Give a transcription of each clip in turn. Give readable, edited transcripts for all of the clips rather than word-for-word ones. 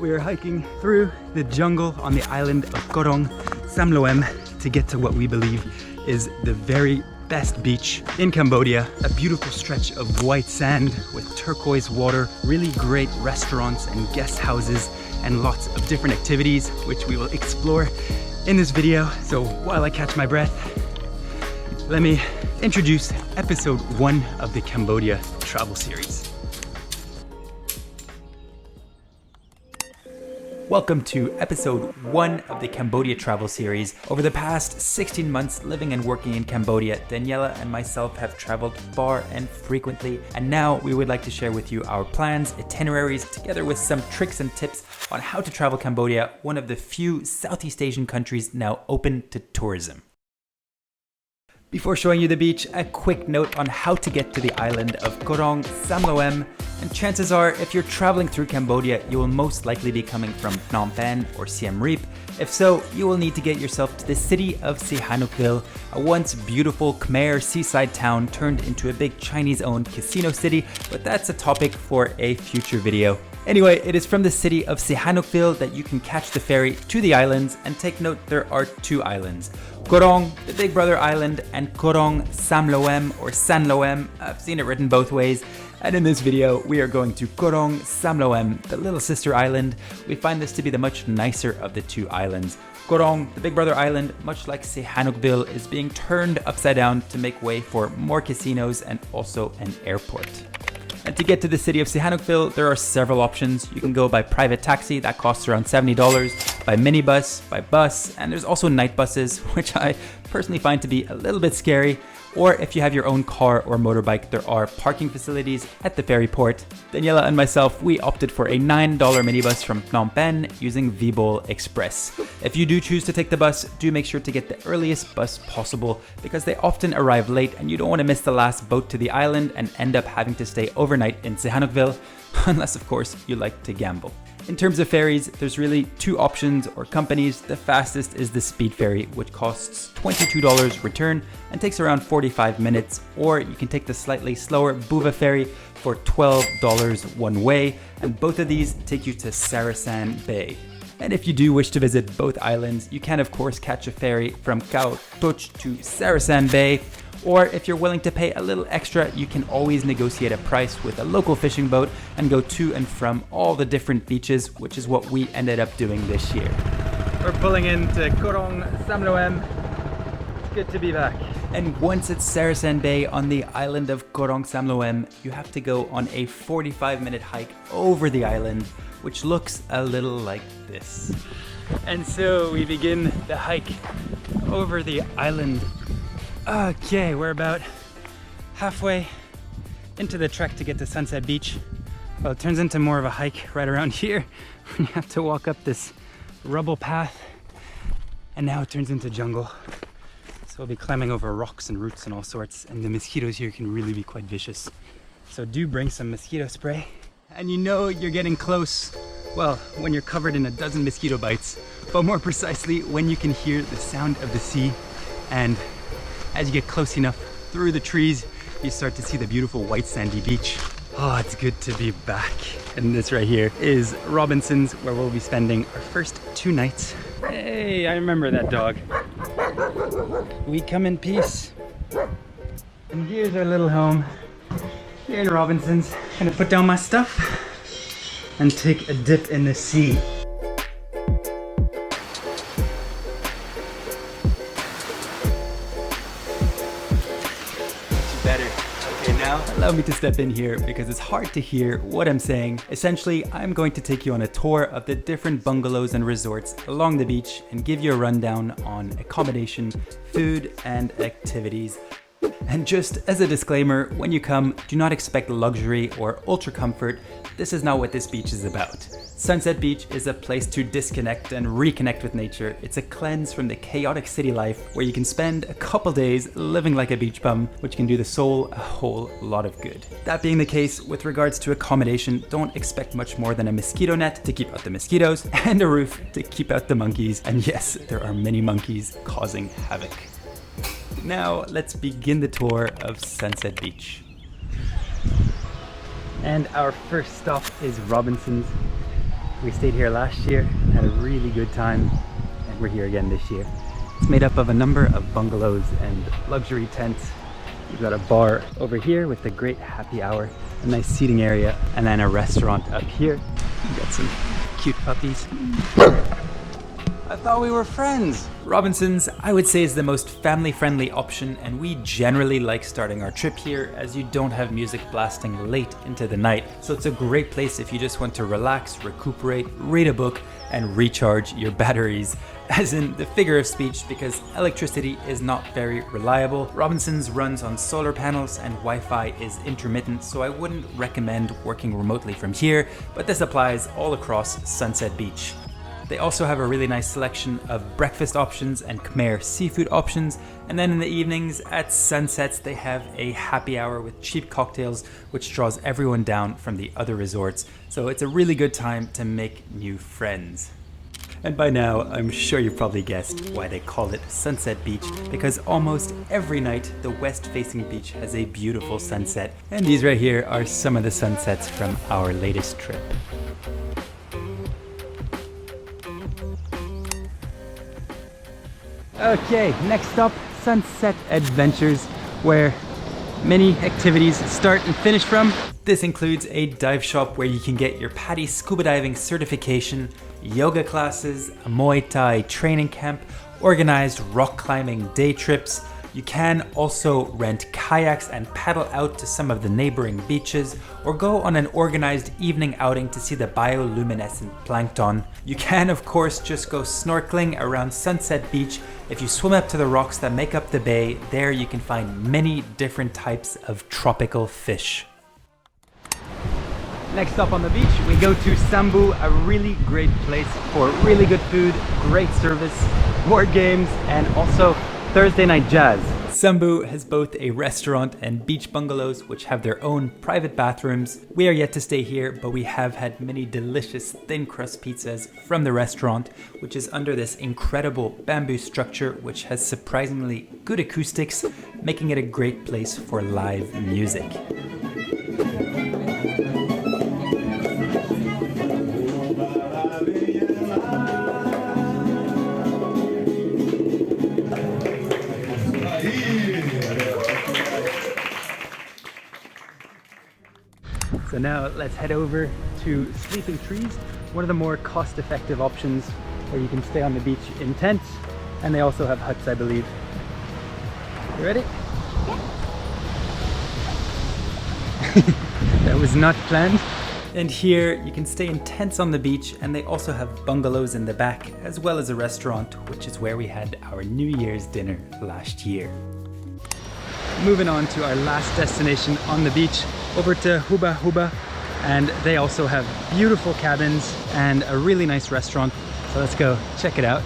we are hiking through the jungle on the island of Korong Samloem to get to what we believe is the very best beach in Cambodia. A beautiful stretch of white sand with turquoise water, really great restaurants and guest houses, and lots of different activities which we will explore in this video. So while I catch my breath, let me introduce episode 1 of the Cambodia Travel Series. Welcome to episode 1 of the Cambodia Travel Series. Over the past 16 months living and working in Cambodia, Dhaniella and myself have traveled far and frequently, and now we would like to share with you our plans, itineraries, together with some tricks and tips on how to travel Cambodia, one of the few Southeast Asian countries now open to tourism. Before showing you the beach, a quick note on how to get to the island of Korong Samloem. And chances are, if you're traveling through Cambodia, you will most likely be coming from Phnom Penh or Siem Reap. If so, you will need to get yourself to the city of Sihanoukville, a once beautiful Khmer seaside town turned into a big Chinese-owned casino city, but that's a topic for a future video. Anyway, it is from the city of Sihanoukville that you can catch the ferry to the islands, and take note there are 2 islands. Korong, the big brother island, and Korong Samloem or Sanloem. I've seen it written both ways. And in this video, we are going to Korong Samloem, the little sister island. We find this to be the much nicer of the 2 islands. Korong, the big brother island, much like Sihanoukville, is being turned upside down to make way for more casinos and also an airport. And to get to the city of Sihanoukville, there are several options. You can go by private taxi, that costs around $70, by minibus, by bus, and there's also night buses, which I personally find to be a little bit scary. Or if you have your own car or motorbike, there are parking facilities at the ferry port. Dhaniella and myself, we opted for a $9 minibus from Phnom Penh using Vbol Express. If you do choose to take the bus, do make sure to get the earliest bus possible, because they often arrive late and you don't want to miss the last boat to the island and end up having to stay overnight in Sihanoukville, unless of course you like to gamble. In terms of ferries, there's really 2 options or companies. The fastest is the speed ferry, which costs $22 return and takes around 45 minutes, or you can take the slightly slower Buva ferry for $12 one way, and both of these take you to Sarasan Bay. And if you do wish to visit both islands, you can of course catch a ferry from Khao Toch to Sarasan Bay, or if you're willing to pay a little extra, you can always negotiate a price with a local fishing boat and go to and from all the different beaches, which is what we ended up doing this year. We're pulling into Korong Samloem. It's good to be back. And once at Sarasan Bay on the island of Korong Samloem, you have to go on a 45-minute hike over the island, which looks a little like this. And so we begin the hike over the island. Okay, we're about halfway into the trek to get to Sunset Beach. Well, it turns into more of a hike right around here when you have to walk up this rubble path, and now it turns into jungle. So we'll be climbing over rocks and roots and all sorts, and the mosquitoes here can really be quite vicious. So do bring some mosquito spray. And you know you're getting close, well, when you're covered in a dozen mosquito bites, but more precisely when you can hear the sound of the sea. And as you get close enough through the trees, you start to see the beautiful white sandy beach. Oh, it's good to be back. And this right here is Robinson's, where we'll be spending our first 2 nights. Hey, I remember that dog. We come in peace. And here's our little home here in Robinson's. Gonna put down my stuff and take a dip in the sea. Allow me to step in here because it's hard to hear what I'm saying. Essentially, I'm going to take you on a tour of the different bungalows and resorts along the beach and give you a rundown on accommodation, food, and activities. And just as a disclaimer, when you come, do not expect luxury or ultra comfort. This is not what this beach is about. Sunset Beach is a place to disconnect and reconnect with nature. It's a cleanse from the chaotic city life where you can spend a couple days living like a beach bum, which can do the soul a whole lot of good. That being the case, with regards to accommodation, don't expect much more than a mosquito net to keep out the mosquitoes and a roof to keep out the monkeys. And yes, there are many monkeys causing havoc. Now, let's begin the tour of Sunset Beach. And our first stop is Robinson's. We stayed here last year, had a really good time, and we're here again this year. It's made up of a number of bungalows and luxury tents. We've got a bar over here with a great happy hour, a nice seating area, and then a restaurant up here. We've got some cute puppies. I thought we were friends. Robinson's, I would say, is the most family-friendly option, and we generally like starting our trip here as you don't have music blasting late into the night. So it's a great place if you just want to relax, recuperate, read a book, and recharge your batteries. As in the figure of speech, because electricity is not very reliable. Robinson's runs on solar panels and Wi-Fi is intermittent, so I wouldn't recommend working remotely from here, but this applies all across Sunset Beach. They also have a really nice selection of breakfast options and Khmer seafood options. And then in the evenings at sunsets, they have a happy hour with cheap cocktails, which draws everyone down from the other resorts. So it's a really good time to make new friends. And by now, I'm sure you probably guessed why they call it Sunset Beach, because almost every night, the west-facing beach has a beautiful sunset. And these right here are some of the sunsets from our latest trip. Okay, next up, Sunset Adventures, where many activities start and finish from. This includes a dive shop where you can get your PADI scuba diving certification, yoga classes, a Muay Thai training camp, organized rock climbing day trips. You can also rent kayaks and paddle out to some of the neighboring beaches, or go on an organized evening outing to see the bioluminescent plankton. You can, of course, just go snorkeling around Sunset Beach. If you swim up to the rocks that make up the bay, there you can find many different types of tropical fish. Next up on the beach, we go to Sambu, a really great place for really good food, great service, board games, and also Thursday night jazz. Sambu has both a restaurant and beach bungalows which have their own private bathrooms. We are yet to stay here, but we have had many delicious thin crust pizzas from the restaurant, which is under this incredible bamboo structure which has surprisingly good acoustics, making it a great place for live music. So now let's head over to Sleeping Trees, one of the more cost-effective options where you can stay on the beach in tents, and they also have huts, I believe. You ready? That was not planned. And here you can stay in tents on the beach, and they also have bungalows in the back, as well as a restaurant, which is where we had our New Year's dinner last year. Moving on to our last destination on the beach, over to Huba Huba, and they also have beautiful cabins and a really nice restaurant. So let's go check it out.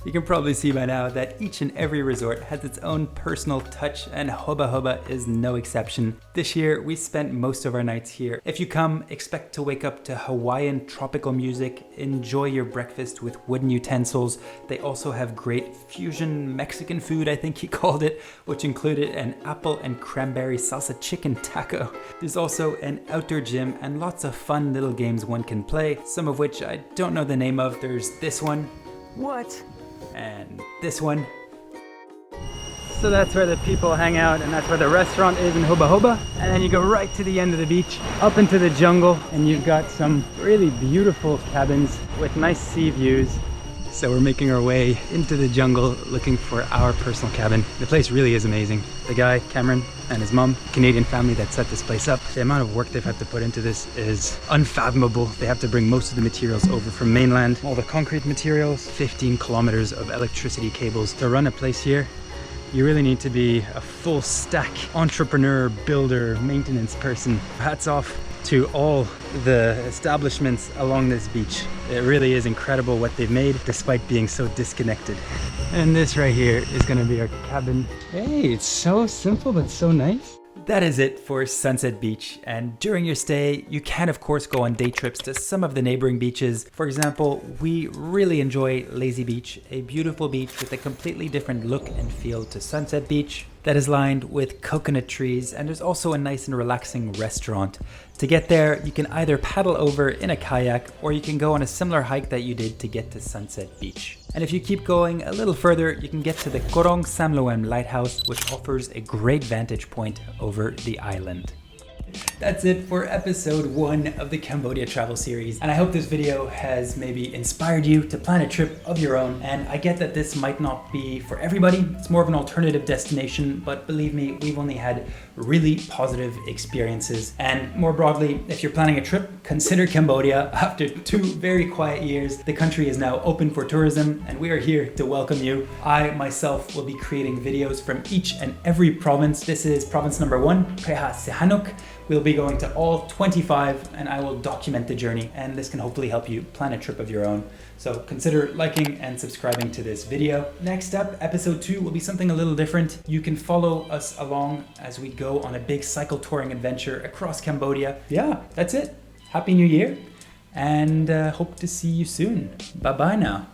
You can probably see by now that each and every resort has its own personal touch, and Huba Huba is no exception. This year, we spent most of our nights here. If you come, expect to wake up to Hawaiian tropical music, enjoy your breakfast with wooden utensils. They also have great fusion Mexican food, I think he called it, which included an apple and cranberry salsa chicken taco. There's also an outdoor gym and lots of fun little games one can play, some of which I don't know the name of. There's this one. What? And this one. So that's where the people hang out, and that's where the restaurant is in Huba Huba. And then you go right to the end of the beach, up into the jungle, and you've got some really beautiful cabins with nice sea views. So we're making our way into the jungle looking for our personal cabin. The place really is amazing. The guy, Cameron, and his mom, Canadian family that set this place up. The amount of work they've had to put into this is unfathomable. They have to bring most of the materials over from mainland. All the concrete materials, 15 kilometers of electricity cables. To run a place here, you really need to be a full stack entrepreneur, builder, maintenance person. Hats off to all the establishments along this beach. It really is incredible what they've made despite being so disconnected. And this right here is gonna be our cabin. Hey, it's so simple but so nice. That is it for Sunset Beach, and during your stay, you can of course go on day trips to some of the neighboring beaches. For example, we really enjoy Lazy Beach, a beautiful beach with a completely different look and feel to Sunset Beach. that is lined with coconut trees, and there's also a nice and relaxing restaurant. To get there, you can either paddle over in a kayak or you can go on a similar hike that you did to get to Sunset Beach. And if you keep going a little further, you can get to the Korong Samloem lighthouse, which offers a great vantage point over the island. That's it for episode 1 of the Cambodia Travel Series, and I hope this video has maybe inspired you to plan a trip of your own. And I get that this might not be for everybody, it's more of an alternative destination, but believe me, we've only had really positive experiences. And more broadly, if you're planning a trip, consider Cambodia. After 2 very quiet years, the country is now open for tourism, and we are here to welcome you. I myself will be creating videos from each and every province. This is province number 1, Preha Sihanouk. We'll be going to all 25, and I will document the journey, and this can hopefully help you plan a trip of your own. So consider liking and subscribing to this video. Next up, episode 2 will be something a little different. You can follow us along as we go on a big cycle touring adventure across Cambodia. Yeah, that's it. Happy New Year, and hope to see you soon. Bye-bye now.